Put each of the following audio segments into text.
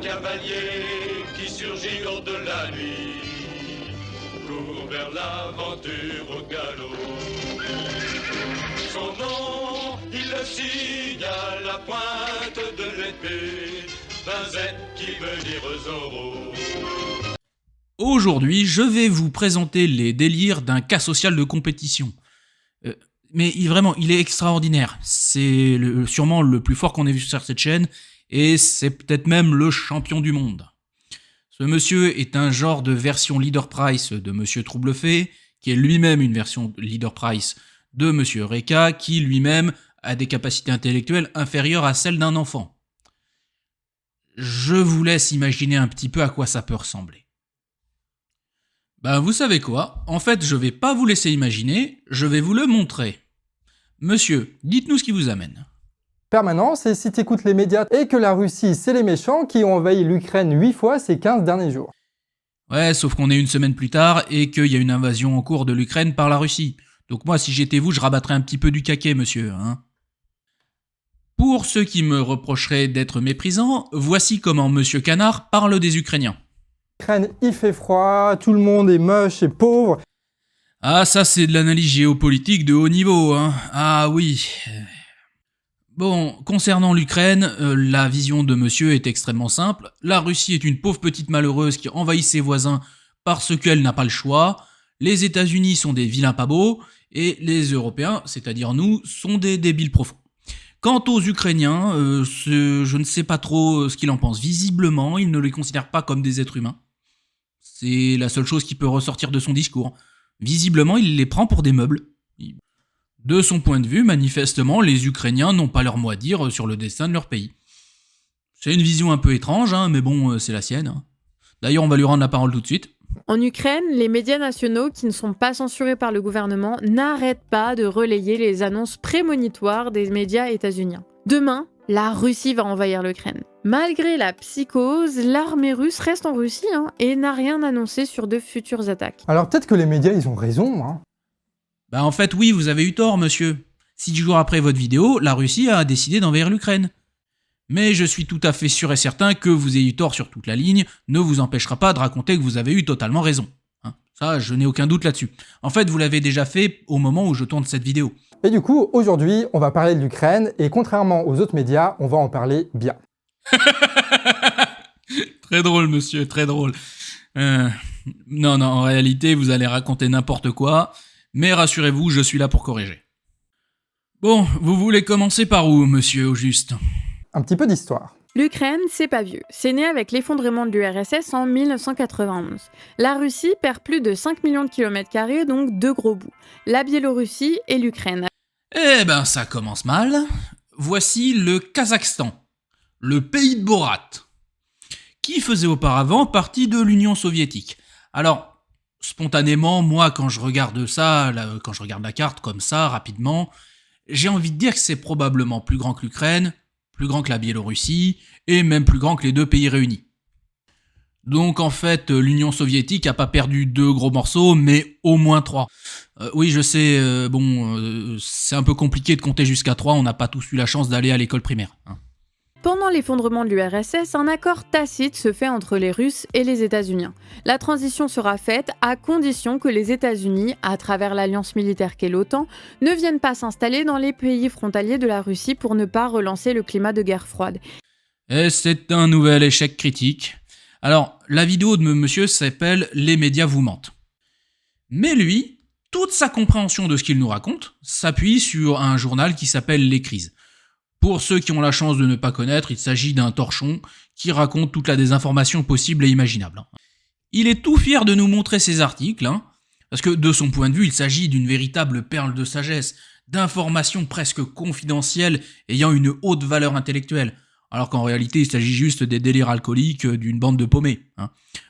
cavalier qui surgit hors de la nuit, court vers l'aventure au galop. Son nom, il le signe à la pointe de l'épée, d'un Z qui veut dire Zorro. Aujourd'hui, je vais vous présenter les délires d'un cas social de compétition. Mais il est extraordinaire. C'est sûrement le plus fort qu'on ait vu sur cette chaîne, et c'est peut-être même le champion du monde. Ce monsieur est un genre de version Leader Price de Monsieur Troublefait, qui est lui-même une version Leader Price de Monsieur Eureka, qui lui-même a des capacités intellectuelles inférieures à celles d'un enfant. Je vous laisse imaginer un petit peu à quoi ça peut ressembler. Ben vous savez quoi, en fait je vais pas vous laisser imaginer, je vais vous le montrer. Monsieur, dites-nous ce qui vous amène. Permanence, et si tu écoutes les médias et que la Russie c'est les méchants qui ont envahi l'Ukraine 8 fois ces 15 derniers jours. Ouais, sauf qu'on est une semaine plus tard et qu'il y a une invasion en cours de l'Ukraine par la Russie. Donc moi si j'étais vous, je rabattrais un petit peu du caquet monsieur, hein. Pour ceux qui me reprocheraient d'être méprisant, voici comment Monsieur Canard parle des Ukrainiens. L'Ukraine, il fait froid, tout le monde est moche et pauvre. Ah, ça c'est de l'analyse géopolitique de haut niveau, hein. Ah oui. Bon, concernant l'Ukraine, la vision de monsieur est extrêmement simple. La Russie est une pauvre petite malheureuse qui envahit ses voisins parce qu'elle n'a pas le choix. Les États-Unis sont des vilains pas beaux, et les Européens, c'est-à-dire nous, sont des débiles profonds. Quant aux Ukrainiens, je ne sais pas trop ce qu'ils en pensent. Visiblement, ils ne les considèrent pas comme des êtres humains. C'est la seule chose qui peut ressortir de son discours. Visiblement, il les prend pour des meubles. De son point de vue, manifestement, les Ukrainiens n'ont pas leur mot à dire sur le destin de leur pays. C'est une vision un peu étrange, hein, mais bon, c'est la sienne. Hein. D'ailleurs, on va lui rendre la parole tout de suite. En Ukraine, les médias nationaux, qui ne sont pas censurés par le gouvernement, n'arrêtent pas de relayer les annonces prémonitoires des médias états-uniens. Demain, la Russie va envahir l'Ukraine. Malgré la psychose, l'armée russe reste en Russie et n'a rien annoncé sur de futures attaques. Alors peut-être que les médias ils ont raison, hein. Bah en fait oui, vous avez eu tort monsieur. 6 jours après votre vidéo, la Russie a décidé d'envahir l'Ukraine. Mais je suis tout à fait sûr et certain que vous ayez eu tort sur toute la ligne ne vous empêchera pas de raconter que vous avez eu totalement raison. Hein, ça, je n'ai aucun doute là-dessus. En fait, vous l'avez déjà fait au moment où je tourne cette vidéo. Et du coup, aujourd'hui, on va parler de l'Ukraine, et contrairement aux autres médias, on va en parler bien. Très drôle, monsieur, très drôle. Non, en réalité, vous allez raconter n'importe quoi, mais rassurez-vous, je suis là pour corriger. Bon, vous voulez commencer par où, monsieur, au juste ? Un petit peu d'histoire. L'Ukraine, c'est pas vieux. C'est né avec l'effondrement de l'URSS en 1991. La Russie perd plus de 5 millions de kilomètres carrés, donc deux gros bouts. La Biélorussie et l'Ukraine. Eh ben, ça commence mal. Voici le Kazakhstan, le pays de Borat, qui faisait auparavant partie de l'Union soviétique. Alors, spontanément, moi, quand je regarde ça, quand je regarde la carte comme ça, rapidement, j'ai envie de dire que c'est probablement plus grand que l'Ukraine, plus grand que la Biélorussie, et même plus grand que les deux pays réunis. Donc en fait, l'Union soviétique a pas perdu 2 gros morceaux, mais au moins 3. Oui, je sais, c'est un peu compliqué de compter jusqu'à 3, on n'a pas tous eu la chance d'aller à l'école primaire. Hein. Pendant l'effondrement de l'URSS, un accord tacite se fait entre les Russes et les États-Unis. La transition sera faite à condition que les États-Unis, à travers l'alliance militaire qu'est l'OTAN, ne viennent pas s'installer dans les pays frontaliers de la Russie pour ne pas relancer le climat de guerre froide. Et c'est un nouvel échec critique. Alors, la vidéo de monsieur s'appelle « Les médias vous mentent ». Mais lui, toute sa compréhension de ce qu'il nous raconte s'appuie sur un journal qui s'appelle « Les Crises ». Pour ceux qui ont la chance de ne pas connaître, il s'agit d'un torchon qui raconte toute la désinformation possible et imaginable. Il est tout fier de nous montrer ses articles, parce que de son point de vue, il s'agit d'une véritable perle de sagesse, d'informations presque confidentielles ayant une haute valeur intellectuelle, alors qu'en réalité, il s'agit juste des délires alcooliques d'une bande de paumés.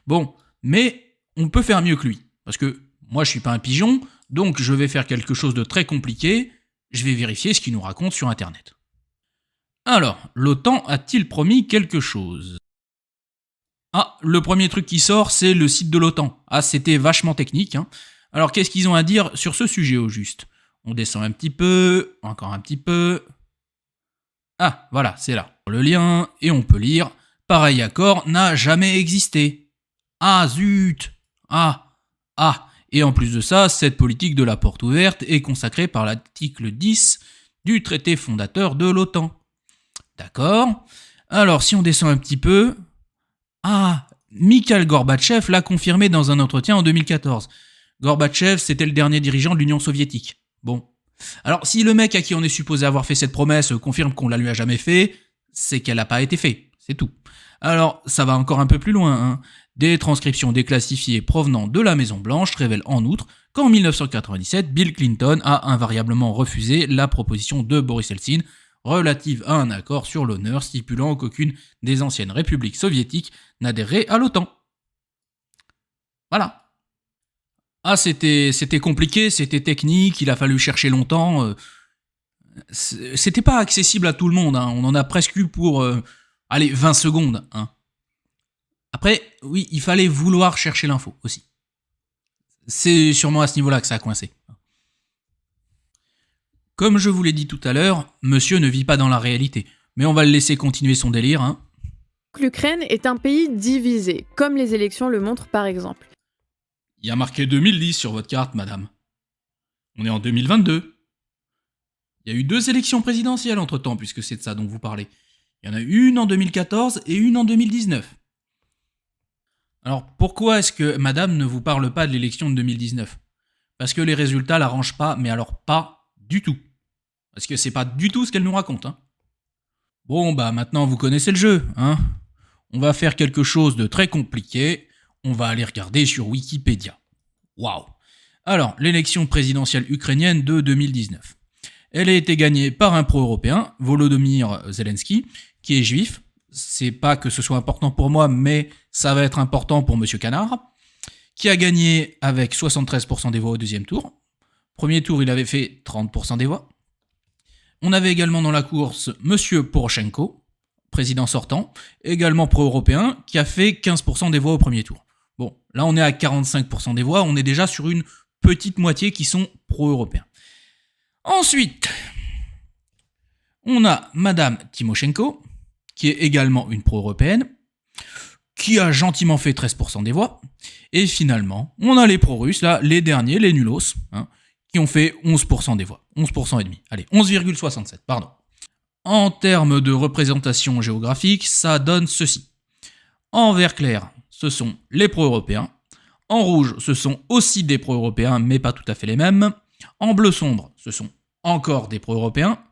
Bon, mais on peut faire mieux que lui, parce que moi je suis pas un pigeon, donc je vais faire quelque chose de très compliqué, je vais vérifier ce qu'il nous raconte sur internet. Alors, l'OTAN a-t-il promis quelque chose ? Ah, le premier truc qui sort, c'est le site de l'OTAN. Ah, c'était vachement technique. Alors, qu'est-ce qu'ils ont à dire sur ce sujet au juste ? On descend un petit peu, encore un petit peu. Ah, voilà, c'est là. Le lien, et on peut lire. pareil accord n'a jamais existé. Ah zut! Et en plus de ça, cette politique de la porte ouverte est consacrée par l'article 10 du traité fondateur de l'OTAN. D'accord. Alors, si on descend un petit peu... Mikhail Gorbatchev l'a confirmé dans un entretien en 2014. Gorbatchev, c'était le dernier dirigeant de l'Union soviétique. Bon. Alors, si le mec à qui on est supposé avoir fait cette promesse confirme qu'on la lui a jamais fait, c'est qu'elle n'a pas été faite. C'est tout. Alors, ça va encore un peu plus loin, hein. Des transcriptions déclassifiées provenant de la Maison-Blanche révèlent en outre qu'en 1997, Bill Clinton a invariablement refusé la proposition de Boris Eltsine relative à un accord sur l'honneur stipulant qu'aucune des anciennes républiques soviétiques n'adhérait à l'OTAN. Voilà. C'était compliqué, c'était technique, il a fallu chercher longtemps. C'était pas accessible à tout le monde, hein. On en a presque eu pour 20 secondes. Hein. Après, oui, il fallait vouloir chercher l'info aussi. C'est sûrement à ce niveau-là que ça a coincé. Comme je vous l'ai dit tout à l'heure, monsieur ne vit pas dans la réalité. Mais on va le laisser continuer son délire. Hein. L'Ukraine est un pays divisé, comme les élections le montrent par exemple. Il y a marqué 2010 sur votre carte, madame. On est en 2022. Il y a eu 2 élections présidentielles entre-temps, puisque c'est de ça dont vous parlez. Il y en a une en 2014 et une en 2019. Alors, pourquoi est-ce que madame ne vous parle pas de l'élection de 2019 ? Parce que les résultats l'arrangent pas, mais alors pas du tout. Parce que c'est pas du tout ce qu'elle nous raconte. Hein. Bon, maintenant vous connaissez le jeu. Hein. On va faire quelque chose de très compliqué. On va aller regarder sur Wikipédia. Waouh. Alors, l'élection présidentielle ukrainienne de 2019. Elle a été gagnée par un pro-européen, Volodymyr Zelensky, qui est juif. C'est pas que ce soit important pour moi, mais ça va être important pour Monsieur Canard, qui a gagné avec 73% des voix au deuxième tour. Premier tour, il avait fait 30% des voix. On avait également dans la course Monsieur Poroshenko, président sortant, également pro-européen, qui a fait 15% des voix au premier tour. Bon, là on est à 45% des voix, on est déjà sur une petite moitié qui sont pro-européens. Ensuite, on a Madame Tymoshenko, qui est également une pro-européenne, qui a gentiment fait 13% des voix. Et finalement, on a les pro-russes, là, les derniers, les nulos, hein, qui ont fait 11% des voix. 11% et demi. Allez, 11,67, pardon. En termes de représentation géographique, ça donne ceci. En vert clair, ce sont les pro-européens. En rouge, ce sont aussi des pro-européens, mais pas tout à fait les mêmes. En bleu sombre, ce sont encore des pro-européens.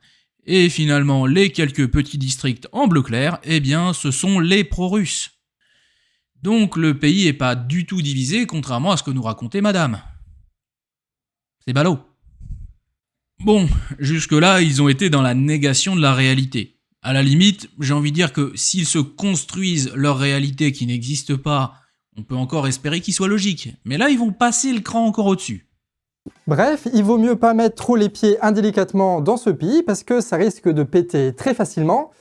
Et finalement, les quelques petits districts en bleu clair, eh bien, ce sont les pro-russes. Donc le pays n'est pas du tout divisé, contrairement à ce que nous racontait madame. C'est ballot. Bon, jusque-là, ils ont été dans la négation de la réalité. À la limite, j'ai envie de dire que s'ils se construisent leur réalité qui n'existe pas, on peut encore espérer qu'ils soient logiques. Mais là, ils vont passer le cran encore au-dessus. Bref, il vaut mieux pas mettre trop les pieds indélicatement dans ce pays parce que ça risque de péter très facilement.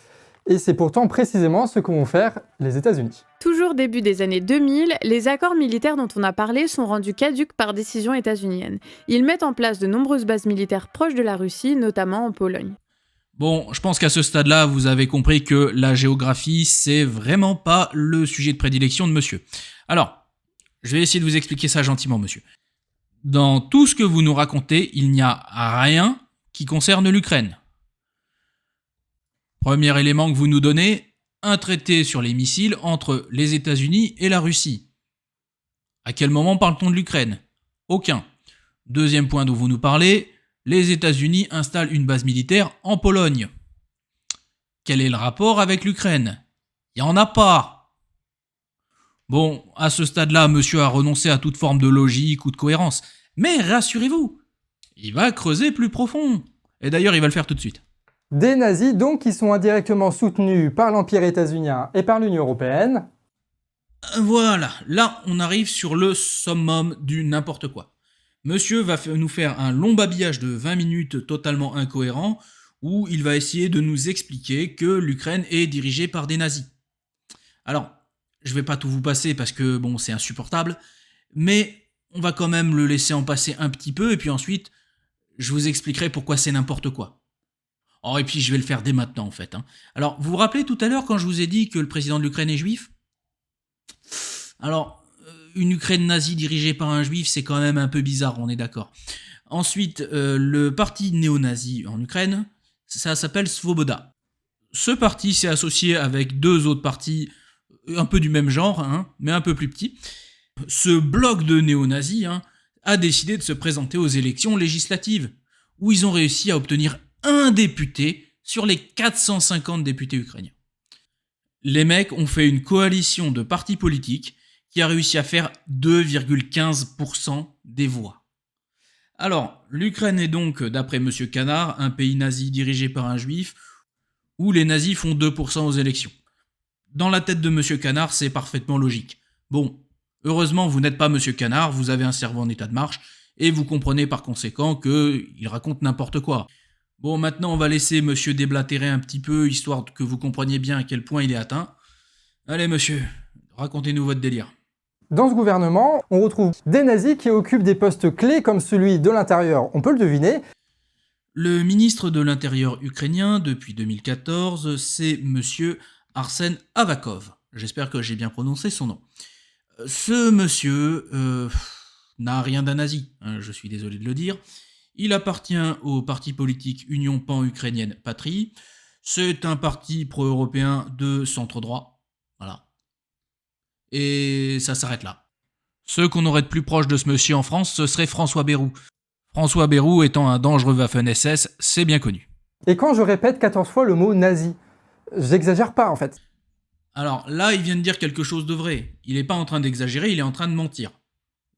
Et c'est pourtant précisément ce que vont faire les États-Unis. Toujours début des années 2000, les accords militaires dont on a parlé sont rendus caducs par décision états-unienne. Ils mettent en place de nombreuses bases militaires proches de la Russie, notamment en Pologne. Bon, je pense qu'à ce stade-là, vous avez compris que la géographie, c'est vraiment pas le sujet de prédilection de monsieur. Alors, je vais essayer de vous expliquer ça gentiment, monsieur. Dans tout ce que vous nous racontez, il n'y a rien qui concerne l'Ukraine. Premier élément que vous nous donnez, un traité sur les missiles entre les États-Unis et la Russie. À quel moment parle-t-on de l'Ukraine ? Aucun. Deuxième point dont vous nous parlez, les États-Unis installent une base militaire en Pologne. Quel est le rapport avec l'Ukraine ? Il n'y en a pas. Bon, à ce stade-là, monsieur a renoncé à toute forme de logique ou de cohérence. Mais rassurez-vous, il va creuser plus profond. Et d'ailleurs, il va le faire tout de suite. Des nazis donc qui sont indirectement soutenus par l'Empire états-unien et par l'Union européenne. Voilà, là on arrive sur le summum du n'importe quoi. Monsieur va nous faire un long babillage de 20 minutes totalement incohérent où il va essayer de nous expliquer que l'Ukraine est dirigée par des nazis. Alors, je vais pas tout vous passer parce que bon, c'est insupportable, mais on va quand même le laisser en passer un petit peu et puis ensuite, je vous expliquerai pourquoi c'est n'importe quoi. Oh, et puis je vais le faire dès maintenant en fait. Alors, vous vous rappelez tout à l'heure quand je vous ai dit que le président de l'Ukraine est juif? Alors, une Ukraine nazie dirigée par un juif, c'est quand même un peu bizarre, on est d'accord. Ensuite, le parti néo-nazi en Ukraine, ça s'appelle Svoboda. Ce parti s'est associé avec 2 autres partis un peu du même genre, mais un peu plus petits. Ce bloc de néo-nazis a décidé de se présenter aux élections législatives, où ils ont réussi à obtenir un député sur les 450 députés ukrainiens. Les mecs ont fait une coalition de partis politiques qui a réussi à faire 2,15% des voix. Alors, l'Ukraine est donc, d'après M. Canard, un pays nazi dirigé par un juif, où les nazis font 2% aux élections. Dans la tête de M. Canard, c'est parfaitement logique. Bon, heureusement, vous n'êtes pas M. Canard, vous avez un cerveau en état de marche, et vous comprenez par conséquent qu'il raconte n'importe quoi. Bon, maintenant, on va laisser monsieur déblatérer un petit peu, histoire que vous compreniez bien à quel point il est atteint. Allez, monsieur, racontez-nous votre délire. Dans ce gouvernement, on retrouve des nazis qui occupent des postes clés comme celui de l'Intérieur, on peut le deviner. Le ministre de l'Intérieur ukrainien, depuis 2014, c'est monsieur Arsène Avakov. J'espère que j'ai bien prononcé son nom. Ce monsieur n'a rien d'un nazi, je suis désolé de le dire. Il appartient au parti politique Union pan-ukrainienne Patrie. C'est un parti pro-européen de centre-droit. Voilà. Et ça s'arrête là. Ceux qu'on aurait de plus proche de ce monsieur en France, ce serait François Bayrou. François Bayrou étant un dangereux Waffen-SS, c'est bien connu. Et quand je répète 14 fois le mot nazi, j'exagère pas en fait. Alors là, il vient de dire quelque chose de vrai. Il n'est pas en train d'exagérer, il est en train de mentir.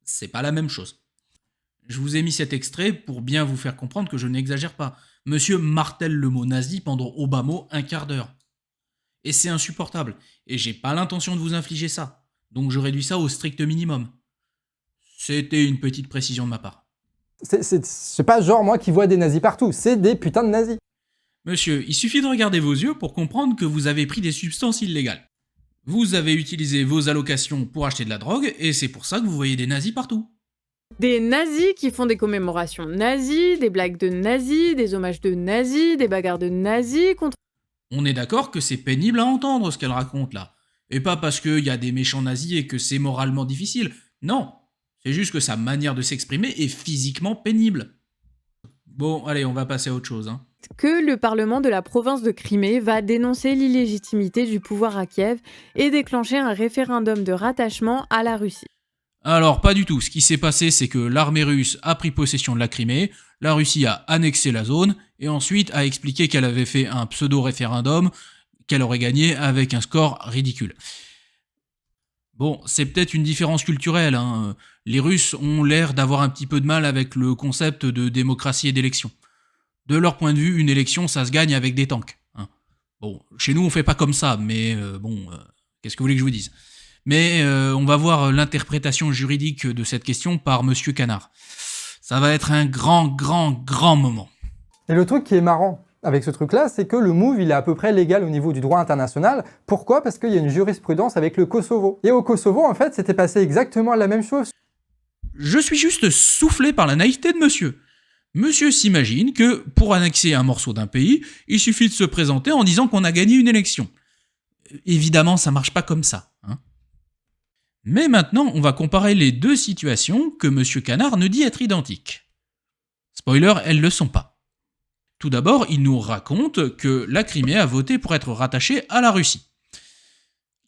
C'est pas la même chose. Je vous ai mis cet extrait pour bien vous faire comprendre que je n'exagère pas. Monsieur martèle le mot nazi pendant au bas mot un quart d'heure. Et c'est insupportable. Et j'ai pas l'intention de vous infliger ça. Donc je réduis ça au strict minimum. C'était une petite précision de ma part. C'est pas genre moi qui vois des nazis partout, c'est des putains de nazis. Monsieur, il suffit de regarder vos yeux pour comprendre que vous avez pris des substances illégales. Vous avez utilisé vos allocations pour acheter de la drogue, et c'est pour ça que vous voyez des nazis partout. Des nazis qui font des commémorations nazies, des blagues de nazis, des hommages de nazis, des bagarres de nazis contre... On est d'accord que c'est pénible à entendre ce qu'elle raconte là. Et pas parce qu'il y a des méchants nazis et que c'est moralement difficile. Non, c'est juste que sa manière de s'exprimer est physiquement pénible. Bon, allez, on va passer à autre chose. Que le Parlement de la province de Crimée va dénoncer l'illégitimité du pouvoir à Kiev et déclencher un référendum de rattachement à la Russie. Alors, pas du tout. Ce qui s'est passé, c'est que l'armée russe a pris possession de la Crimée, la Russie a annexé la zone, et ensuite a expliqué qu'elle avait fait un pseudo-référendum qu'elle aurait gagné avec un score ridicule. Bon, c'est peut-être une différence culturelle. Les Russes ont l'air d'avoir un petit peu de mal avec le concept de démocratie et d'élection. De leur point de vue, une élection, ça se gagne avec des tanks. Bon, chez nous, on fait pas comme ça, mais qu'est-ce que vous voulez que je vous dise ? Mais on va voir l'interprétation juridique de cette question par Monsieur Canard. Ça va être un grand moment. Et le truc qui est marrant avec ce truc-là, c'est que le move, il est à peu près légal au niveau du droit international. Pourquoi ? Parce qu'il y a une jurisprudence avec le Kosovo. Et au Kosovo, en fait, c'était passé exactement la même chose. Je suis juste soufflé par la naïveté de monsieur. Monsieur s'imagine que, pour annexer un morceau d'un pays, il suffit de se présenter en disant qu'on a gagné une élection. Évidemment, ça marche pas comme ça. Mais maintenant, on va comparer les deux situations que Monsieur Canard ne dit être identiques. Spoiler, elles le sont pas. Tout d'abord, il nous raconte que la Crimée a voté pour être rattachée à la Russie.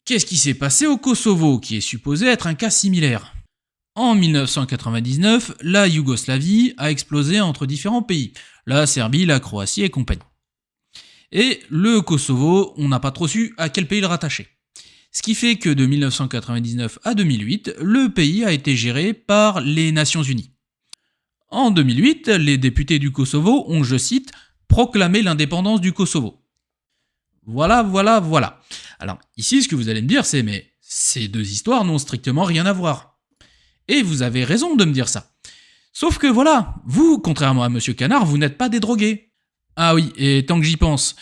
Qu'est-ce qui s'est passé au Kosovo, qui est supposé être un cas similaire ? En 1999, la Yougoslavie a explosé entre différents pays, la Serbie, la Croatie et compagnie. Et le Kosovo, on n'a pas trop su à quel pays le rattacher. Ce qui fait que de 1999 à 2008, le pays a été géré par les Nations Unies. En 2008, les députés du Kosovo ont, je cite, « proclamé l'indépendance du Kosovo ». Voilà. Alors, ici, ce que vous allez me dire, c'est « mais ces deux histoires n'ont strictement rien à voir ». Et vous avez raison de me dire ça. Sauf que voilà, vous, contrairement à Monsieur Canard, vous n'êtes pas des drogués. Ah oui, et tant que j'y pense,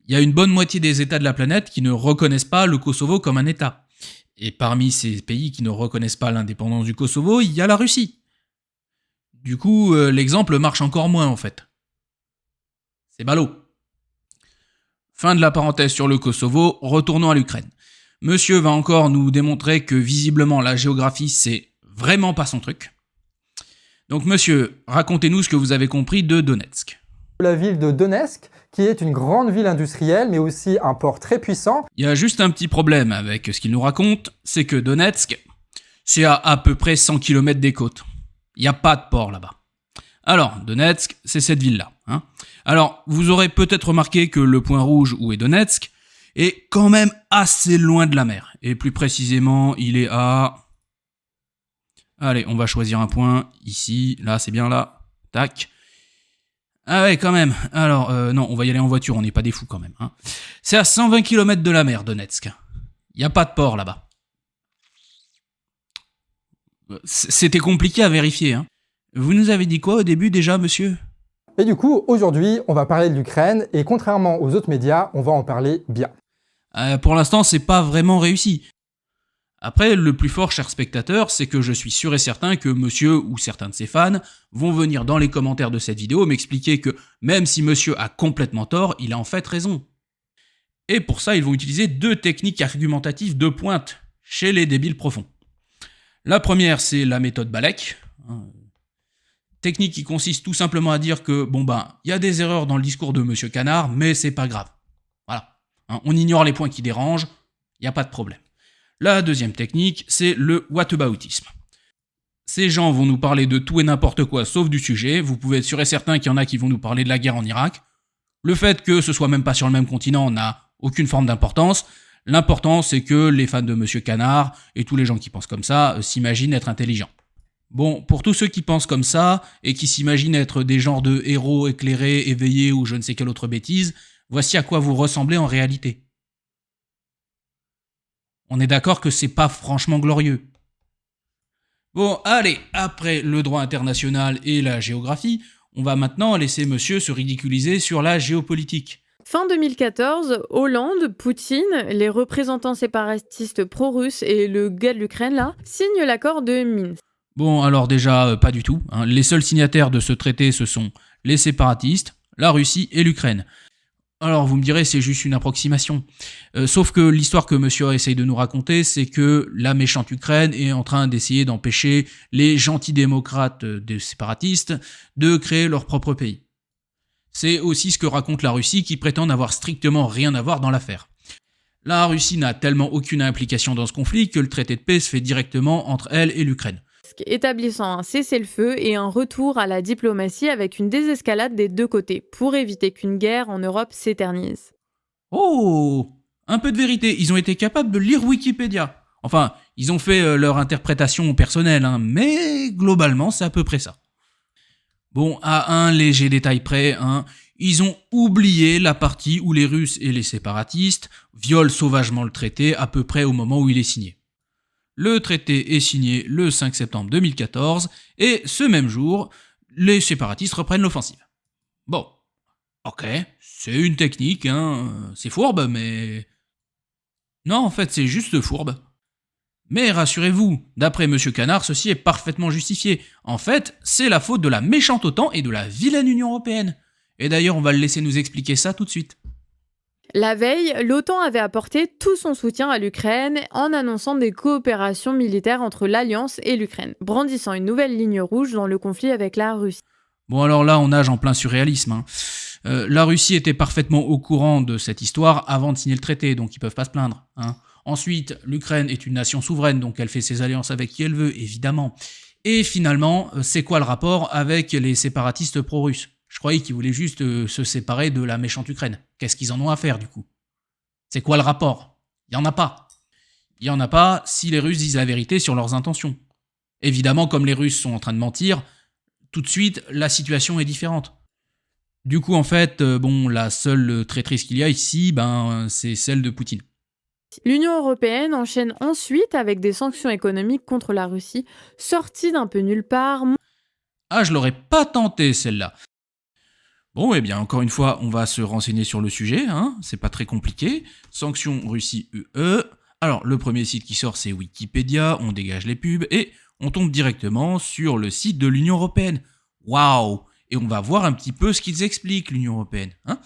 il y a une bonne moitié des États de la planète qui ne reconnaissent pas le Kosovo comme un État. Et parmi ces pays qui ne reconnaissent pas l'indépendance du Kosovo, il y a la Russie. Du coup, l'exemple marche encore moins en fait. C'est ballot. Fin de la parenthèse sur le Kosovo, retournons à l'Ukraine. Monsieur va encore nous démontrer que visiblement la géographie c'est vraiment pas son truc. Donc monsieur, racontez-nous ce que vous avez compris de Donetsk. La ville de Donetsk, qui est une grande ville industrielle, mais aussi un port très puissant. Il y a juste un petit problème avec ce qu'il nous raconte, c'est que Donetsk, c'est à peu près 100 km des côtes. Il n'y a pas de port là-bas. Alors, Donetsk, c'est cette ville-là. Alors, vous aurez peut-être remarqué que le point rouge où est Donetsk est quand même assez loin de la mer. Et plus précisément, il est à... Allez, on va choisir un point, ici, là, c'est bien là. Tac. Ah ouais, quand même. Alors, non, on va y aller en voiture, on n'est pas des fous quand même. C'est à 120 km de la mer, Donetsk. Il n'y a pas de port là-bas. C'était compliqué à vérifier. Vous nous avez dit quoi au début déjà, monsieur ? Et du coup, aujourd'hui, on va parler de l'Ukraine, et contrairement aux autres médias, on va en parler bien. Pour l'instant, c'est pas vraiment réussi. Après, le plus fort, cher spectateur, c'est que je suis sûr et certain que monsieur ou certains de ses fans vont venir dans les commentaires de cette vidéo m'expliquer que même si monsieur a complètement tort, il a en fait raison. Et pour ça, ils vont utiliser 2 techniques argumentatives de pointe chez les débiles profonds. La première, c'est la méthode Balek. Technique qui consiste tout simplement à dire que, il y a des erreurs dans le discours de monsieur Canard, mais c'est pas grave. Voilà. On ignore les points qui dérangent, il n'y a pas de problème. La deuxième technique, c'est le whataboutisme. Ces gens vont nous parler de tout et n'importe quoi sauf du sujet, vous pouvez être sûr et certain qu'il y en a qui vont nous parler de la guerre en Irak. Le fait que ce soit même pas sur le même continent n'a aucune forme d'importance. L'important, c'est que les fans de monsieur Canard et tous les gens qui pensent comme ça s'imaginent être intelligents. Bon, pour tous ceux qui pensent comme ça et qui s'imaginent être des genres de héros éclairés, éveillés ou je ne sais quelle autre bêtise, voici à quoi vous ressemblez en réalité. On est d'accord que c'est pas franchement glorieux. Bon, allez, après le droit international et la géographie, on va maintenant laisser monsieur se ridiculiser sur la géopolitique. Fin 2014, Hollande, Poutine, les représentants séparatistes pro-russes et le gars de l'Ukraine là, signent l'accord de Minsk. Bon, alors déjà, pas du tout. Les seuls signataires de ce traité, ce sont les séparatistes, la Russie et l'Ukraine. Alors vous me direz, c'est juste une approximation. Sauf que l'histoire que monsieur essaye de nous raconter, c'est que la méchante Ukraine est en train d'essayer d'empêcher les gentils démocrates des séparatistes de créer leur propre pays. C'est aussi ce que raconte la Russie qui prétend n'avoir strictement rien à voir dans l'affaire. La Russie n'a tellement aucune implication dans ce conflit que le traité de paix se fait directement entre elle et l'Ukraine. Établissant un cessez-le-feu et un retour à la diplomatie avec une désescalade des 2 côtés, pour éviter qu'une guerre en Europe s'éternise. Oh, un peu de vérité, ils ont été capables de lire Wikipédia. Enfin, ils ont fait leur interprétation personnelle, mais globalement, c'est à peu près ça. Bon, à un léger détail près, ils ont oublié la partie où les Russes et les séparatistes violent sauvagement le traité à peu près au moment où il est signé. Le traité est signé le 5 septembre 2014, et ce même jour, les séparatistes reprennent l'offensive. Bon, ok, c'est une technique, c'est fourbe, mais... Non, en fait, c'est juste fourbe. Mais rassurez-vous, d'après monsieur Canard, ceci est parfaitement justifié. En fait, c'est la faute de la méchante OTAN et de la vilaine Union Européenne. Et d'ailleurs, on va le laisser nous expliquer ça tout de suite. La veille, l'OTAN avait apporté tout son soutien à l'Ukraine en annonçant des coopérations militaires entre l'Alliance et l'Ukraine, brandissant une nouvelle ligne rouge dans le conflit avec la Russie. Bon alors là, on nage en plein surréalisme. La Russie était parfaitement au courant de cette histoire avant de signer le traité, donc ils peuvent pas se plaindre. Ensuite, l'Ukraine est une nation souveraine, donc elle fait ses alliances avec qui elle veut, évidemment. Et finalement, c'est quoi le rapport avec les séparatistes pro-russes ? Je croyais qu'ils voulaient juste se séparer de la méchante Ukraine. Qu'est-ce qu'ils en ont à faire, du coup ? C'est quoi le rapport ? Il n'y en a pas. Il n'y en a pas si les Russes disent la vérité sur leurs intentions. Évidemment, comme les Russes sont en train de mentir, tout de suite, la situation est différente. Du coup, en fait, la seule traîtrise qu'il y a ici, c'est celle de Poutine. L'Union européenne enchaîne ensuite avec des sanctions économiques contre la Russie, sorties d'un peu nulle part. Ah, je l'aurais pas tenté, celle-là. Bon, eh bien, encore une fois, on va se renseigner sur le sujet, c'est pas très compliqué. Sanctions Russie UE. Alors, le premier site qui sort, c'est Wikipédia, on dégage les pubs, et on tombe directement sur le site de l'Union Européenne. Waouh! et on va voir un petit peu ce qu'ils expliquent, l'Union européenne. Hein.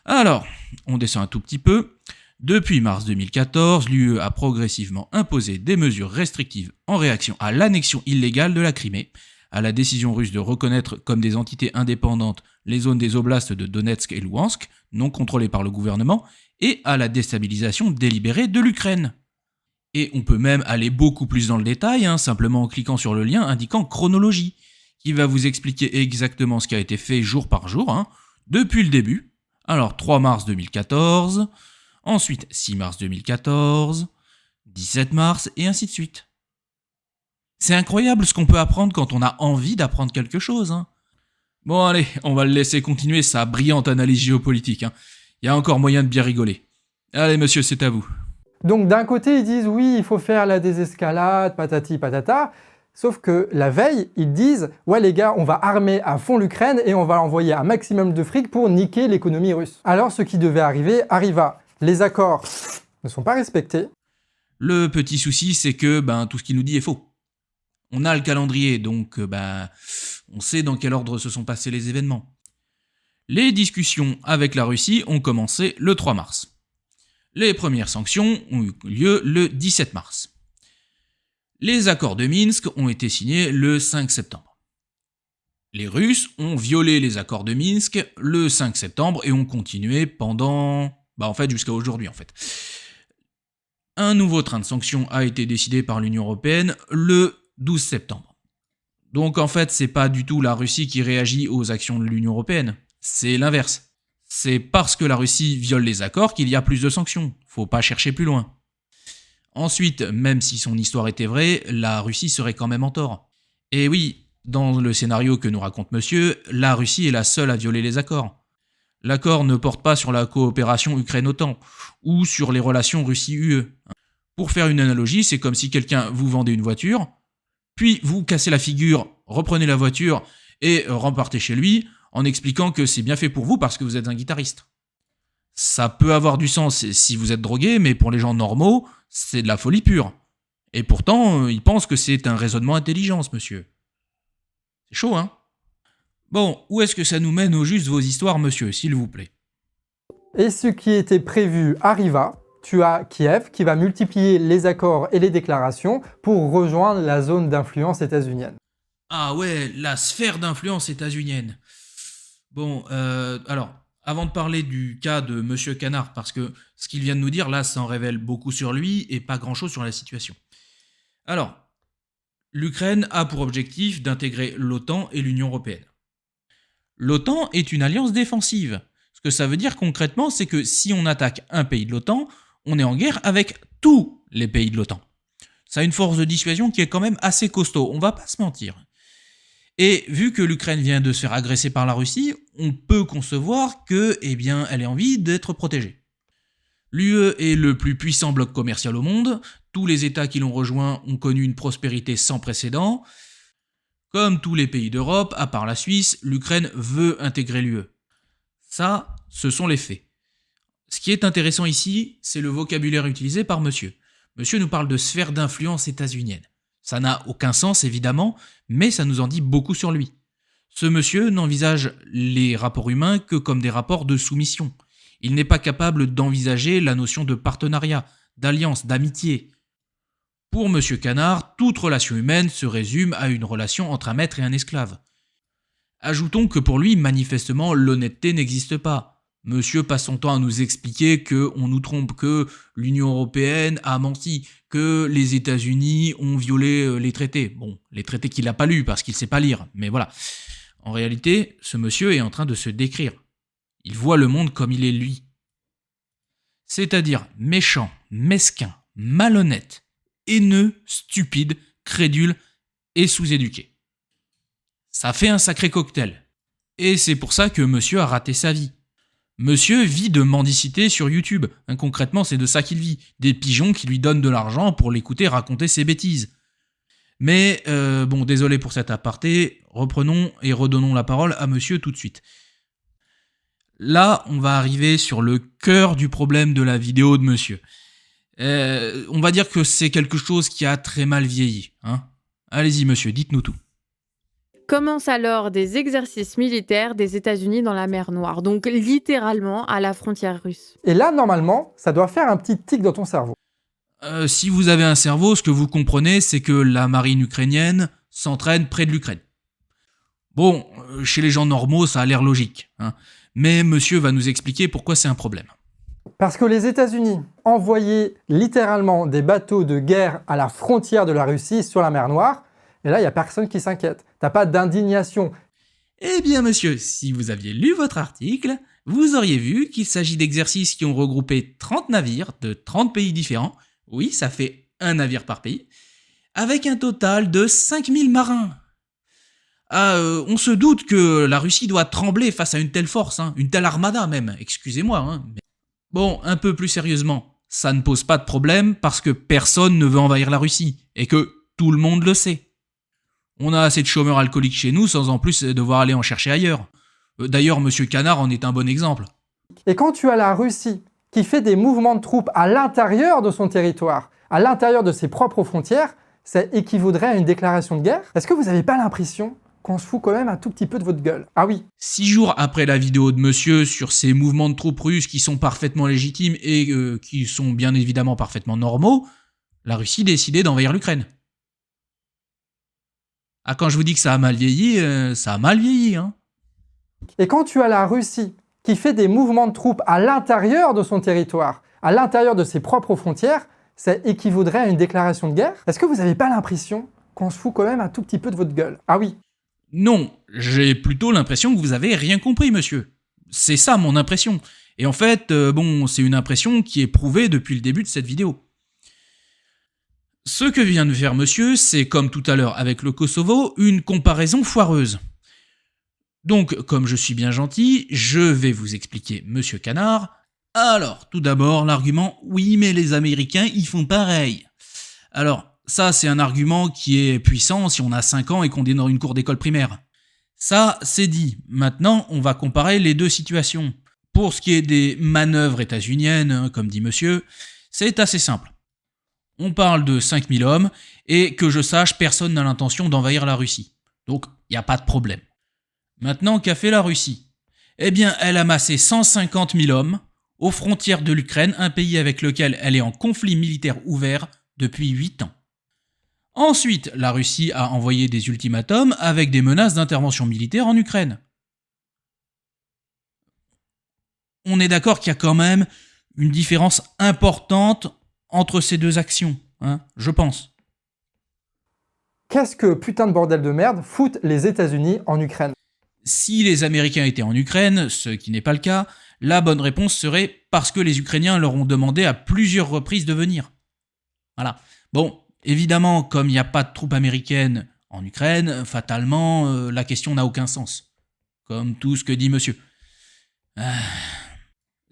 Alors, on descend un tout petit peu. Depuis mars 2014, l'UE a progressivement imposé des mesures restrictives en réaction à l'annexion illégale de la Crimée, à la décision russe de reconnaître comme des entités indépendantes les zones des oblasts de Donetsk et Louhansk, non contrôlées par le gouvernement, et à la déstabilisation délibérée de l'Ukraine. Et on peut même aller beaucoup plus dans le détail, simplement en cliquant sur le lien indiquant chronologie, qui va vous expliquer exactement ce qui a été fait jour par jour, depuis le début. Alors 3 mars 2014, ensuite 6 mars 2014, 17 mars, et ainsi de suite. C'est incroyable ce qu'on peut apprendre quand on a envie d'apprendre quelque chose. Bon allez, on va le laisser continuer sa brillante analyse géopolitique. Il y a encore moyen de bien rigoler. Allez monsieur, c'est à vous. Donc d'un côté, ils disent oui, il faut faire la désescalade, patati patata, sauf que la veille, ils disent ouais les gars, on va armer à fond l'Ukraine et on va envoyer un maximum de fric pour niquer l'économie russe. Alors ce qui devait arriver, arriva. Les accords ne sont pas respectés. Le petit souci, c'est que tout ce qu'il nous dit est faux. On a le calendrier, donc on sait dans quel ordre se sont passés les événements. Les discussions avec la Russie ont commencé le 3 mars. Les premières sanctions ont eu lieu le 17 mars. Les accords de Minsk ont été signés le 5 septembre. Les Russes ont violé les accords de Minsk le 5 septembre et ont continué pendant... jusqu'à aujourd'hui en fait. Un nouveau train de sanctions a été décidé par l'Union européenne le 12 septembre. Donc en fait, c'est pas du tout la Russie qui réagit aux actions de l'Union européenne, c'est l'inverse. C'est parce que la Russie viole les accords qu'il y a plus de sanctions. Faut pas chercher plus loin. Ensuite, même si son histoire était vraie, la Russie serait quand même en tort. Et oui, dans le scénario que nous raconte monsieur, la Russie est la seule à violer les accords. L'accord ne porte pas sur la coopération Ukraine-OTAN ou sur les relations Russie-UE. Pour faire une analogie, c'est comme si quelqu'un vous vendait une voiture, puis vous cassez la figure, reprenez la voiture et repartez chez lui en expliquant que c'est bien fait pour vous parce que vous êtes un guitariste. Ça peut avoir du sens si vous êtes drogué, mais pour les gens normaux, c'est de la folie pure. Et pourtant, ils pensent que c'est un raisonnement intelligent, ce monsieur. C'est chaud, hein ? Bon, où est-ce que ça nous mène au juste vos histoires, monsieur, s'il vous plaît ? Et ce qui était prévu arriva. Tu as Kiev qui va multiplier les accords et les déclarations pour rejoindre la zone d'influence états-unienne. Ah ouais, la sphère d'influence états-unienne. Bon, alors, avant de parler du cas de monsieur Canard, parce que ce qu'il vient de nous dire, là, ça en révèle beaucoup sur lui et pas grand-chose sur la situation. Alors, l'Ukraine a pour objectif d'intégrer l'OTAN et l'Union européenne. L'OTAN est une alliance défensive. Ce que ça veut dire concrètement, c'est que si on attaque un pays de l'OTAN, on est en guerre avec tous les pays de l'OTAN. Ça a une force de dissuasion qui est quand même assez costaud, on va pas se mentir. Et vu que l'Ukraine vient de se faire agresser par la Russie, on peut concevoir que, elle ait envie d'être protégée. L'UE est le plus puissant bloc commercial au monde, tous les États qui l'ont rejoint ont connu une prospérité sans précédent. Comme tous les pays d'Europe, à part la Suisse, l'Ukraine veut intégrer l'UE. Ça, ce sont les faits. Ce qui est intéressant ici, c'est le vocabulaire utilisé par monsieur. Monsieur nous parle de sphère d'influence états-unienne. Ça n'a aucun sens, évidemment, mais ça nous en dit beaucoup sur lui. Ce monsieur n'envisage les rapports humains que comme des rapports de soumission. Il n'est pas capable d'envisager la notion de partenariat, d'alliance, d'amitié. Pour monsieur Canard, toute relation humaine se résume à une relation entre un maître et un esclave. Ajoutons que pour lui, manifestement, l'honnêteté n'existe pas. Monsieur passe son temps à nous expliquer qu'on nous trompe, que l'Union européenne a menti, que les États-Unis ont violé les traités. Bon, les traités qu'il n'a pas lus parce qu'il ne sait pas lire, mais voilà. En réalité, ce monsieur est en train de se décrire. Il voit le monde comme il est lui. C'est-à-dire méchant, mesquin, malhonnête, haineux, stupide, crédule et sous-éduqué. Ça fait un sacré cocktail. Et c'est pour ça que monsieur a raté sa vie. Monsieur vit de mendicité sur YouTube. Concrètement, c'est de ça qu'il vit. Des pigeons qui lui donnent de l'argent pour l'écouter raconter ses bêtises. Mais, désolé pour cet aparté, reprenons et redonnons la parole à monsieur tout de suite. Là, on va arriver sur le cœur du problème de la vidéo de monsieur. On va dire que c'est quelque chose qui a très mal vieilli. Allez-y monsieur, dites-nous tout. Commencent alors des exercices militaires des États-Unis dans la mer Noire, donc littéralement à la frontière russe. Et là, normalement, ça doit faire un petit tic dans ton cerveau. Si vous avez un cerveau, ce que vous comprenez, c'est que la marine ukrainienne s'entraîne près de l'Ukraine. Bon, chez les gens normaux, ça a l'air logique, hein. Mais monsieur va nous expliquer pourquoi c'est un problème. Parce que les États-Unis envoyaient littéralement des bateaux de guerre à la frontière de la Russie sur la mer Noire, et là, il n'y a personne qui s'inquiète. T'as pas d'indignation. Eh bien monsieur, si vous aviez lu votre article, vous auriez vu qu'il s'agit d'exercices qui ont regroupé 30 navires de 30 pays différents, oui, ça fait un navire par pays, avec un total de 5000 marins. On se doute que la Russie doit trembler face à une telle force, hein, une telle armada même, excusez-moi. Hein, mais... Bon, un peu plus sérieusement, ça ne pose pas de problème parce que personne ne veut envahir la Russie, et que tout le monde le sait. On a assez de chômeurs alcooliques chez nous sans en plus devoir aller en chercher ailleurs. D'ailleurs, monsieur Canard en est un bon exemple. Et quand tu as la Russie qui fait des mouvements de troupes à l'intérieur de son territoire, à l'intérieur de ses propres frontières, ça équivaudrait à une déclaration de guerre? Est-ce que vous n'avez pas l'impression qu'on se fout quand même un tout petit peu de votre gueule? Ah oui. 6 jours après la vidéo de monsieur sur ces mouvements de troupes russes qui sont parfaitement légitimes et qui sont bien évidemment parfaitement normaux, la Russie décidait d'envahir l'Ukraine. Ah, quand je vous dis que ça a mal vieilli, ça a mal vieilli, hein. Et quand tu as la Russie qui fait des mouvements de troupes à l'intérieur de son territoire, à l'intérieur de ses propres frontières, ça équivaudrait à une déclaration de guerre? Est-ce que vous n'avez pas l'impression qu'on se fout quand même un tout petit peu de votre gueule? Ah oui. Non, j'ai plutôt l'impression que vous avez rien compris, monsieur. C'est ça mon impression. Et en fait, c'est une impression qui est prouvée depuis le début de cette vidéo. Ce que vient de faire monsieur, c'est comme tout à l'heure avec le Kosovo, une comparaison foireuse. Donc, comme je suis bien gentil, je vais vous expliquer, monsieur Canard. Alors, tout d'abord, l'argument « oui, mais les Américains, ils font pareil ». Alors, ça, c'est un argument qui est puissant si on a 5 ans et qu'on est dans une cour d'école primaire. Ça, c'est dit. Maintenant, on va comparer les deux situations. Pour ce qui est des manœuvres états-uniennes, comme dit monsieur, c'est assez simple. On parle de 5000 hommes, et que je sache, personne n'a l'intention d'envahir la Russie. Donc, il n'y a pas de problème. Maintenant, qu'a fait la Russie? Eh bien, elle a amassé 150 000 hommes aux frontières de l'Ukraine, un pays avec lequel elle est en conflit militaire ouvert depuis 8 ans. Ensuite, la Russie a envoyé des ultimatums avec des menaces d'intervention militaire en Ukraine. On est d'accord qu'il y a quand même une différence importante entre ces deux actions, hein, je pense. Qu'est-ce que putain de bordel de merde foutent les États-Unis en Ukraine? Si les Américains étaient en Ukraine, ce qui n'est pas le cas, la bonne réponse serait parce que les Ukrainiens leur ont demandé à plusieurs reprises de venir. Voilà. Bon, évidemment, comme il n'y a pas de troupes américaines en Ukraine, fatalement, la question n'a aucun sens. Comme tout ce que dit monsieur.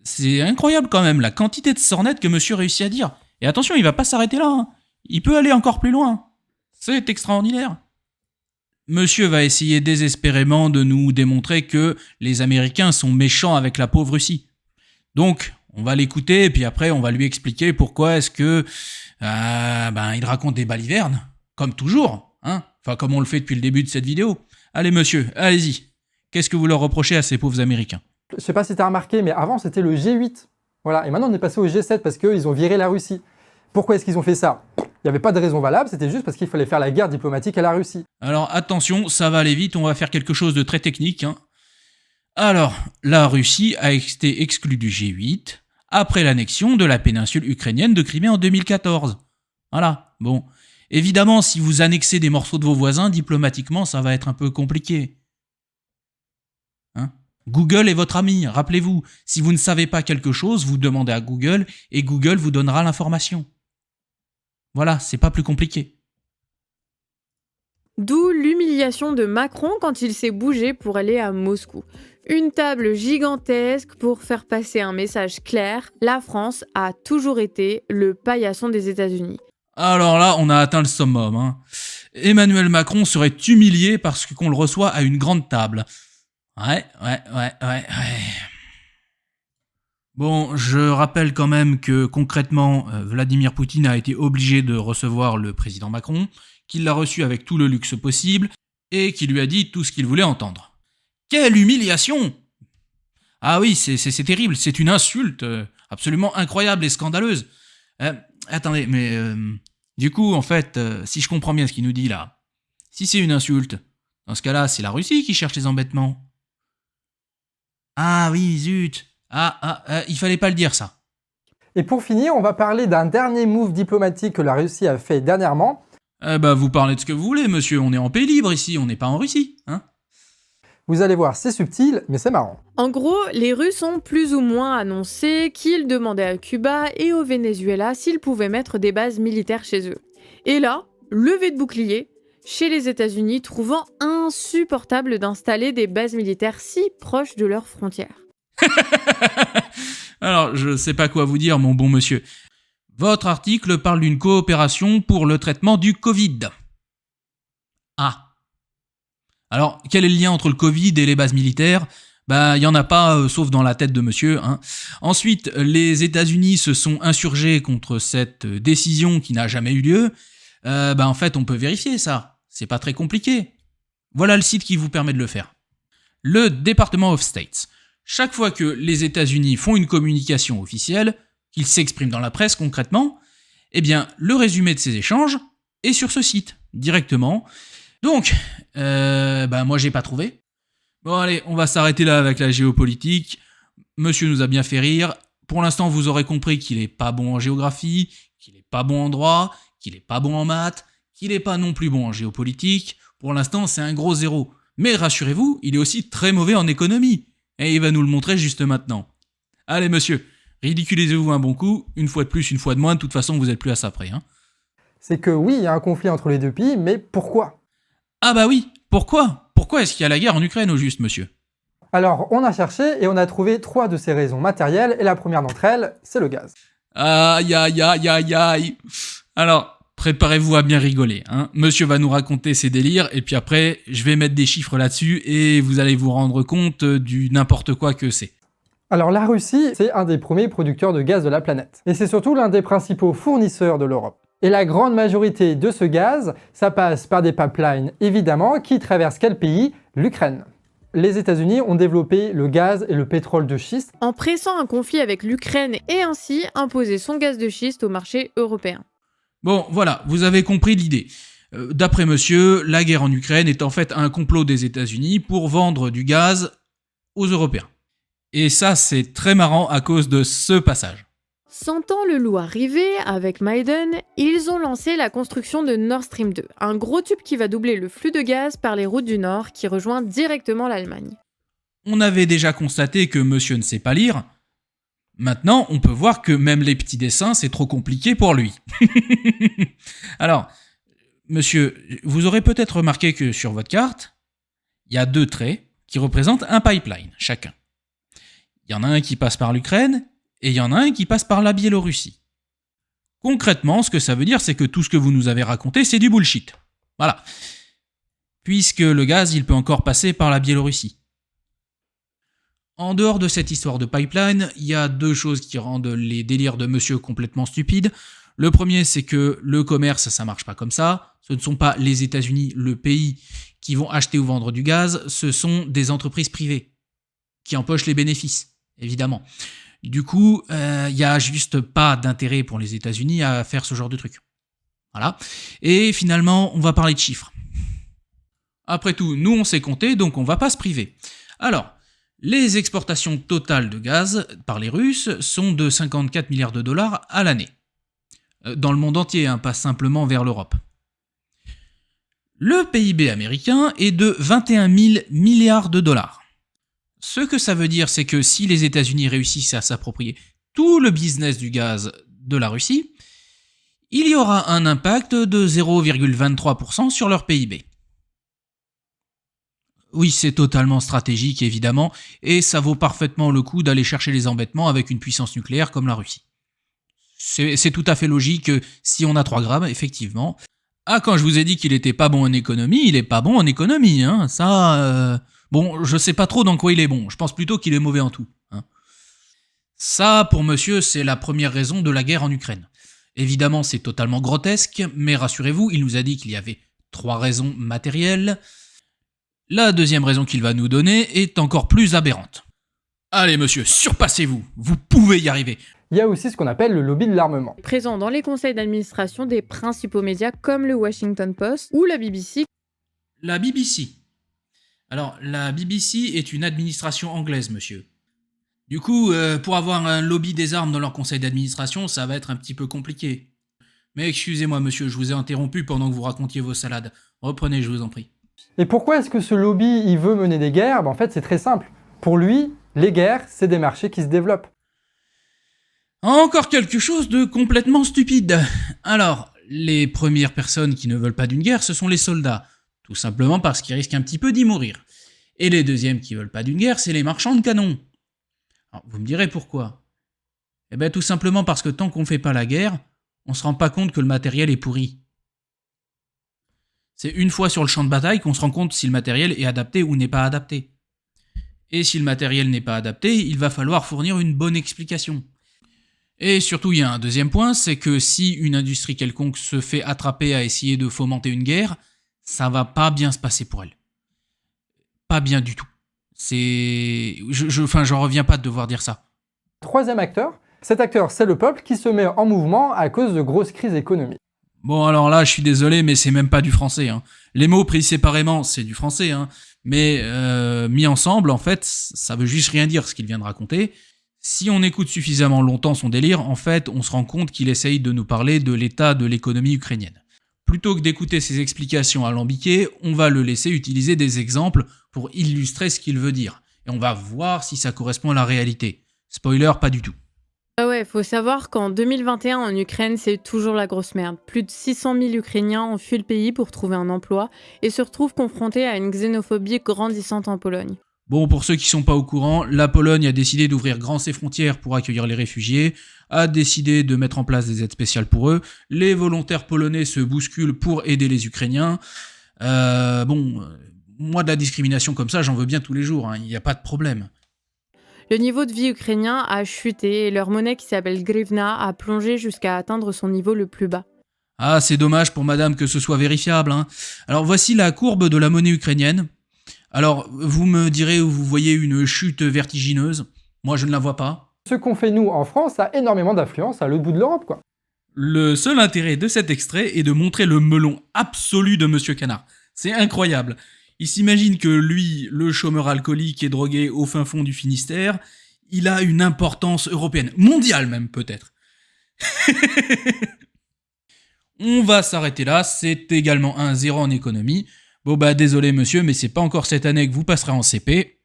C'est incroyable quand même, la quantité de sornettes que monsieur réussit à dire. Et attention, il va pas s'arrêter là, hein. Il peut aller encore plus loin. C'est extraordinaire. Monsieur va essayer désespérément de nous démontrer que les Américains sont méchants avec la pauvre Russie. Donc, on va l'écouter et puis après on va lui expliquer pourquoi est-ce que il raconte des balivernes, comme toujours, hein. Enfin, comme on le fait depuis le début de cette vidéo. Allez monsieur, allez-y. Qu'est-ce que vous leur reprochez à ces pauvres Américains? Je sais pas si t'as remarqué, mais avant c'était le G8. Voilà, et maintenant on est passé au G7 parce qu'ils ont viré la Russie. Pourquoi est-ce qu'ils ont fait ça? Il n'y avait pas de raison valable, c'était juste parce qu'il fallait faire la guerre diplomatique à la Russie. Alors attention, ça va aller vite, on va faire quelque chose de très technique, hein. Alors, la Russie a été exclue du G8 après l'annexion de la péninsule ukrainienne de Crimée en 2014. Voilà, bon. Évidemment, si vous annexez des morceaux de vos voisins, diplomatiquement, ça va être un peu compliqué. Hein? Google est votre ami, rappelez-vous. Si vous ne savez pas quelque chose, vous demandez à Google et Google vous donnera l'information. Voilà, c'est pas plus compliqué. D'où l'humiliation de Macron quand il s'est bougé pour aller à Moscou. Une table gigantesque pour faire passer un message clair. La France a toujours été le paillasson des États-Unis. Alors là, on a atteint le summum, hein. Emmanuel Macron serait humilié parce qu'on le reçoit à une grande table. Ouais. Bon, je rappelle quand même que concrètement, Vladimir Poutine a été obligé de recevoir le président Macron, qu'il l'a reçu avec tout le luxe possible, et qui lui a dit tout ce qu'il voulait entendre. Quelle humiliation! Ah oui, c'est terrible, c'est une insulte absolument incroyable et scandaleuse. Attendez, mais du coup, en fait, si je comprends bien ce qu'il nous dit là, si c'est une insulte, dans ce cas-là, c'est la Russie qui cherche les embêtements. Ah oui, zut. Il fallait pas le dire ça. Et pour finir, on va parler d'un dernier move diplomatique que la Russie a fait dernièrement. Vous parlez de ce que vous voulez, monsieur, on est en pays libre ici, on n'est pas en Russie, hein. Vous allez voir, c'est subtil, mais c'est marrant. En gros, les Russes ont plus ou moins annoncé qu'ils demandaient à Cuba et au Venezuela s'ils pouvaient mettre des bases militaires chez eux. Et là, levée de bouclier, chez les États-Unis, trouvant insupportable d'installer des bases militaires si proches de leurs frontières. Alors, je sais pas quoi vous dire, mon bon monsieur. Votre article parle d'une coopération pour le traitement du Covid. Ah. Alors, quel est le lien entre le Covid et les bases militaires ? Il y en a pas, sauf dans la tête de monsieur, hein. Ensuite, les États-Unis se sont insurgés contre cette décision qui n'a jamais eu lieu. En fait, on peut vérifier ça. C'est pas très compliqué. Voilà le site qui vous permet de le faire. Le Department of State. Chaque fois que les États-Unis font une communication officielle, qu'ils s'expriment dans la presse concrètement, le résumé de ces échanges est sur ce site, directement. Donc, moi j'ai pas trouvé. Bon allez, on va s'arrêter là avec la géopolitique. Monsieur nous a bien fait rire. Pour l'instant, vous aurez compris qu'il est pas bon en géographie, qu'il est pas bon en droit, qu'il est pas bon en maths, qu'il est pas non plus bon en géopolitique. Pour l'instant, c'est un gros zéro. Mais rassurez-vous, il est aussi très mauvais en économie. Et il va nous le montrer juste maintenant. Allez monsieur, ridiculisez-vous un bon coup, une fois de plus, une fois de moins, de toute façon vous êtes plus à ça près, hein. C'est que oui, il y a un conflit entre les deux pays, mais pourquoi ? Ah bah oui, pourquoi ? Pourquoi est-ce qu'il y a la guerre en Ukraine au juste, monsieur ? Alors, on a cherché et on a trouvé 3 de ces raisons matérielles, et la première d'entre elles, c'est le gaz. Aïe aïe aïe aïe aïe. Alors, préparez-vous à bien rigoler, hein. Monsieur va nous raconter ses délires, et puis après, je vais mettre des chiffres là-dessus, et vous allez vous rendre compte du n'importe quoi que c'est. Alors la Russie, c'est un des premiers producteurs de gaz de la planète. Et c'est surtout l'un des principaux fournisseurs de l'Europe. Et la grande majorité de ce gaz, ça passe par des pipelines, évidemment, qui traversent quel pays ? L'Ukraine. Les États-Unis ont développé le gaz et le pétrole de schiste En pressant un conflit avec l'Ukraine et ainsi imposer son gaz de schiste au marché européen. Bon, voilà, vous avez compris l'idée. D'après monsieur, la guerre en Ukraine est en fait un complot des États-Unis pour vendre du gaz aux Européens. Et ça, c'est très marrant à cause de ce passage. Sentant le loup arriver, avec Maiden, ils ont lancé la construction de Nord Stream 2, un gros tube qui va doubler le flux de gaz par les routes du Nord qui rejoint directement l'Allemagne. On avait déjà constaté que monsieur ne sait pas lire. Maintenant, on peut voir que même les petits dessins, c'est trop compliqué pour lui. Alors, monsieur, vous aurez peut-être remarqué que sur votre carte, il y a 2 traits qui représentent un pipeline, chacun. Il y en a un qui passe par l'Ukraine, et il y en a un qui passe par la Biélorussie. Concrètement, ce que ça veut dire, c'est que tout ce que vous nous avez raconté, c'est du bullshit. Voilà. Puisque le gaz, il peut encore passer par la Biélorussie. En dehors de cette histoire de pipeline, il y a 2 choses qui rendent les délires de monsieur complètement stupides. Le premier, c'est que le commerce, ça marche pas comme ça. Ce ne sont pas les États-Unis, le pays, qui vont acheter ou vendre du gaz, ce sont des entreprises privées qui empochent les bénéfices, évidemment. Du coup, il n'y a juste pas d'intérêt pour les États-Unis à faire ce genre de truc. Voilà. Et finalement, on va parler de chiffres. Après tout, nous on sait compter, donc on va pas se priver. Alors, les exportations totales de gaz par les Russes sont de 54 milliards de dollars à l'année. Dans le monde entier, hein, pas simplement vers l'Europe. Le PIB américain est de 21 000 milliards de dollars. Ce que ça veut dire, c'est que si les États-Unis réussissent à s'approprier tout le business du gaz de la Russie, il y aura un impact de 0,23% sur leur PIB. Oui, c'est totalement stratégique, évidemment, et ça vaut parfaitement le coup d'aller chercher les embêtements avec une puissance nucléaire comme la Russie. C'est tout à fait logique si on a 3 grammes, effectivement. Ah, quand je vous ai dit qu'il était pas bon en économie, il est pas bon en économie, hein, ça... Bon, je sais pas trop dans quoi il est bon, je pense plutôt qu'il est mauvais en tout, hein. Ça, pour monsieur, c'est la première raison de la guerre en Ukraine. Évidemment, c'est totalement grotesque, mais rassurez-vous, il nous a dit qu'il y avait 3 raisons matérielles. La deuxième raison qu'il va nous donner est encore plus aberrante. Allez monsieur, surpassez-vous, vous pouvez y arriver. Il y a aussi ce qu'on appelle le lobby de l'armement. Présent dans les conseils d'administration des principaux médias comme le Washington Post ou la BBC. La BBC. Alors, la BBC est une administration anglaise, monsieur. Du coup, pour avoir un lobby des armes dans leur conseil d'administration, ça va être un petit peu compliqué. Mais excusez-moi, monsieur, je vous ai interrompu pendant que vous racontiez vos salades. Reprenez, je vous en prie. Et pourquoi est-ce que ce lobby il veut mener des guerres? En fait, c'est très simple. Pour lui, les guerres, c'est des marchés qui se développent. Encore quelque chose de complètement stupide. Alors, les premières personnes qui ne veulent pas d'une guerre, ce sont les soldats. Tout simplement parce qu'ils risquent un petit peu d'y mourir. Et les deuxièmes qui veulent pas d'une guerre, c'est les marchands de canons. Alors, vous me direz pourquoi? Eh bien, tout simplement parce que tant qu'on fait pas la guerre, on se rend pas compte que le matériel est pourri. C'est une fois sur le champ de bataille qu'on se rend compte si le matériel est adapté ou n'est pas adapté. Et si le matériel n'est pas adapté, il va falloir fournir une bonne explication. Et surtout, il y a un deuxième point, c'est que si une industrie quelconque se fait attraper à essayer de fomenter une guerre, ça va pas bien se passer pour elle. Pas bien du tout. J'en reviens pas de devoir dire ça. Troisième acteur, cet acteur, c'est le peuple qui se met en mouvement à cause de grosses crises économiques. Bon, alors là, je suis désolé, mais c'est même pas du français. Hein. Les mots pris séparément, c'est du français, hein. Mais mis ensemble, en fait, ça veut juste rien dire ce qu'il vient de raconter. Si on écoute suffisamment longtemps son délire, en fait, on se rend compte qu'il essaye de nous parler de l'état de l'économie ukrainienne. Plutôt que d'écouter ses explications alambiquées, on va le laisser utiliser des exemples pour illustrer ce qu'il veut dire. Et on va voir si ça correspond à la réalité. Spoiler, pas du tout. Ah ouais, faut savoir qu'en 2021 en Ukraine, c'est toujours la grosse merde. Plus de 600 000 Ukrainiens ont fui le pays pour trouver un emploi et se retrouvent confrontés à une xénophobie grandissante en Pologne. Bon, pour ceux qui sont pas au courant, la Pologne a décidé d'ouvrir grand ses frontières pour accueillir les réfugiés, a décidé de mettre en place des aides spéciales pour eux, les volontaires polonais se bousculent pour aider les Ukrainiens. Moi de la discrimination comme ça, j'en veux bien tous les jours, il n'y a pas de problème. Le niveau de vie ukrainien a chuté et leur monnaie qui s'appelle Grivna a plongé jusqu'à atteindre son niveau le plus bas. Ah, c'est dommage pour madame que ce soit vérifiable, hein. Alors voici la courbe de la monnaie ukrainienne. Alors, vous me direz où vous voyez une chute vertigineuse. Moi, je ne la vois pas. Ce qu'on fait nous en France a énormément d'influence à l'autre bout de l'Europe, quoi. Le seul intérêt de cet extrait est de montrer le melon absolu de Monsieur Canard. C'est incroyable. Il s'imagine que lui, le chômeur alcoolique et drogué au fin fond du Finistère, il a une importance européenne, mondiale même peut-être. On va s'arrêter là, c'est également un 0 en économie. Bon bah désolé monsieur, mais c'est pas encore cette année que vous passerez en CP.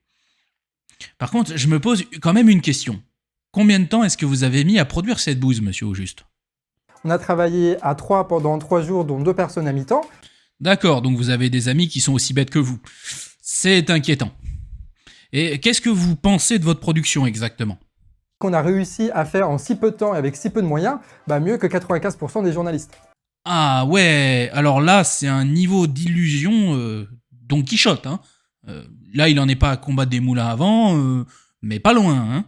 Par contre, je me pose quand même une question. Combien de temps est-ce que vous avez mis à produire cette bouse, monsieur, au juste? On a travaillé à 3 pendant 3 jours, dont 2 personnes à mi-temps. D'accord, donc vous avez des amis qui sont aussi bêtes que vous. C'est inquiétant. Et qu'est-ce que vous pensez de votre production exactement? Qu'on a réussi à faire en si peu de temps et avec si peu de moyens, mieux que 95% des journalistes. Ah ouais, alors là, c'est un niveau d'illusion Don Quichotte, hein. Là, il en est pas à combattre des moulins avant, mais pas loin, hein.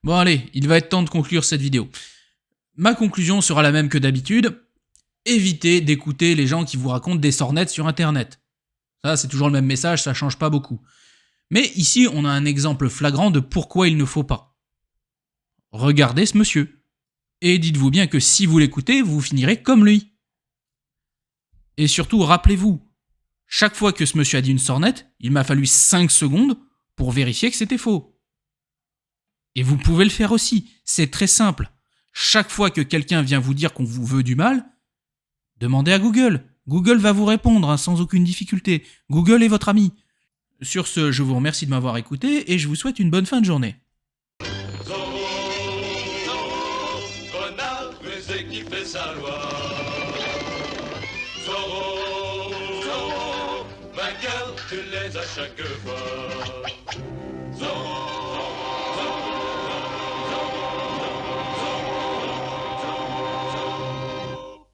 Bon allez, il va être temps de conclure cette vidéo. Ma conclusion sera la même que d'habitude. Évitez d'écouter les gens qui vous racontent des sornettes sur Internet. Ça, c'est toujours le même message, ça change pas beaucoup. Mais ici, on a un exemple flagrant de pourquoi il ne faut pas. Regardez ce monsieur. Et dites-vous bien que si vous l'écoutez, vous finirez comme lui. Et surtout, rappelez-vous, chaque fois que ce monsieur a dit une sornette, il m'a fallu 5 secondes pour vérifier que c'était faux. Et vous pouvez le faire aussi, c'est très simple. Chaque fois que quelqu'un vient vous dire qu'on vous veut du mal, demandez à Google. Google va vous répondre sans aucune difficulté. Google est votre ami. Sur ce, je vous remercie de m'avoir écouté et je vous souhaite une bonne fin de journée. Renard rusé qui fait sa loi. Zorro, vainqueur, tu les as chaque fois.